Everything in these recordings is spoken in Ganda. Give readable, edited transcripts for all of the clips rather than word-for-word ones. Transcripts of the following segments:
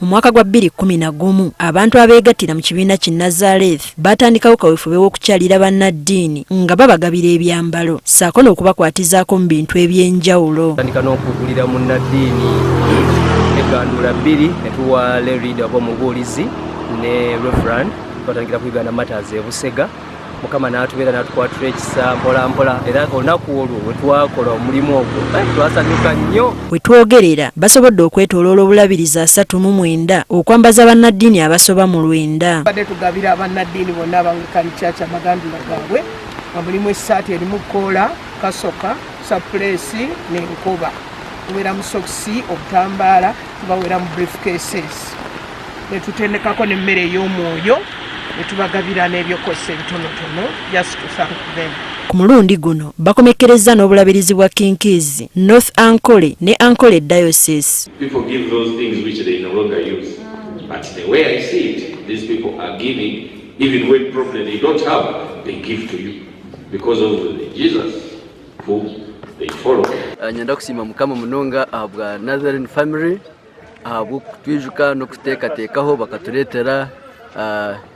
Mu mwaka gwa 2011 abantu abeegattira mu kibiina ki Nazareth batandikawo kaweefube w'okukyalira bannaddiini nga babagabira ebyambalo ssaako n'okubakwatizaako mu bintu eby'enjawulo. Tandika n'okugulira munnaddiini eggandula 2 ne tuwa Lerida Omubuulizi ne Reverend twatandikira ku Uganda Matters e Busega. Mukama n'atubeera n'atukwatira ekisa mpola mpola era olunaku olwo we twakola omulimu ogwo twasanyuka nnyo. We twogerera basobodde okwetooloola obulabirizi 39 okwambaza bannaddiini abasoba mu 9. Badde tugabira abannaddiini bonna Abanglikani Church amagandula gaabwe nga mulimu essaati erimu koola, kasoka, sapuleesi n'enkoba. Tubeera mu sokisi, obutambaala, tubaweera mu briefcases. Ne tutendekako n'emmere ey'omwoyo netubagabira n'ebyokozesa ebitonotono just to thank them. Ku mulundi guno bakomekereza n'obulabirizi bwa Kinkizi, North Ankole ne Ankole Diocese. People give those things which they no longer use. But the way I see it, these people are giving even when probably they don't have, they give to you because of Jesus who they follow. Nyenda kusima Mukama munonga abwa Nazarene family abu twijuka no kuteekateekaho bakatuleetera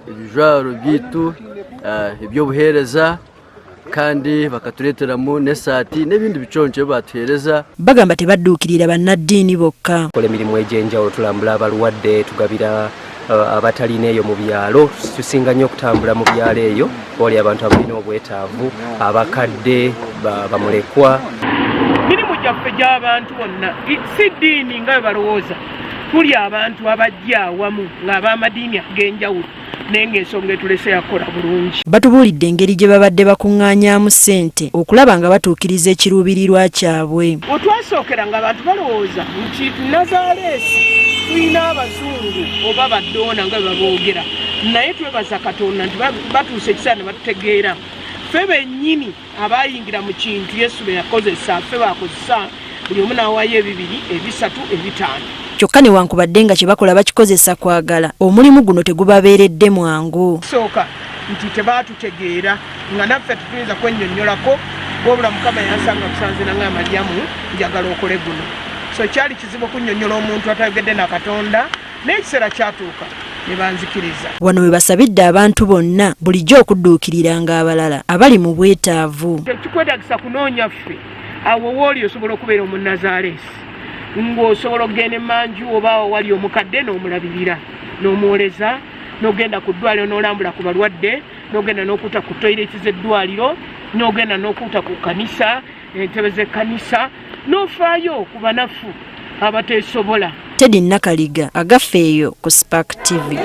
ebijwaro byitu ebyobuheereza kandi bakatuleeteramu n'essaati n'ebindi biconco batuheereza. Bagamba tebadduukirira bannaddiini bokka. Kola emirimu egy'enjawulo tulambula abalwadde tugabira abatalina eyo mu byalo tusinga nnyo okutambula mu byalo eyo oli abantu abalina obwetaavu abakadde bamulekwa. Mirimu gyaffe gy'abantu bonna si ddiini nga bwe balowooza. Tuli abantu abajja awamu ng'ab'amadiini ag'enjawulo naye ng'ensonga etulese yakola bulungi. Batubuulidde engeri gye babadde bakuŋŋaanyaamu ssente okulaba nga batuukiriza ekiruubirirwa kyabwe. Otwasookera nga abantu balowooza nti Nazaaleesi tulina abazungu oba baddoona nga bwe baboogera naye twebaza Katonda nti batuuse ekiseera ne batutegeera ffe bennyini abayingira mu kintu Yesu bye yakozesa ffe bakozesa buli omu n'awaayo 2, 3, 5. Kyokka newankubadde nga kye bakola bakikozesa kwagala omulimu guno tegubabeeredde mwangu. Sooka nti tebaatutegeera nga naffe tutuyinza kwennyonnyolako wabula Mukama yansanga kusanze nange amalyamu njagala okole guno. So kyali kizibu okunnyonnyola omuntu atayogedde na Katonda n'ekiseera kyatuuka ne banzikiriza. Wano we basabidde abantu bonna bulijjo okudduukiriranga abalala abali mu bwetaavu. Tekikwetagisa kunoonya ffe awo wooli osobola okubeera omunnazaaleesi ng'osobola okugenda emanju oba wali omukadde n'omulabirira n'omwoleza n'ogenda ku ddwaliro n'olambula ku balwadde n'ogenda n'okuuta ku toyireti z'eddwaliro n'ogenda n'okuuta ku kanisa entebe z'ekkanisa n'ofaayo ku banafu abateesobola. Teddy Nakaliga agaffe eyo ku Spark TV.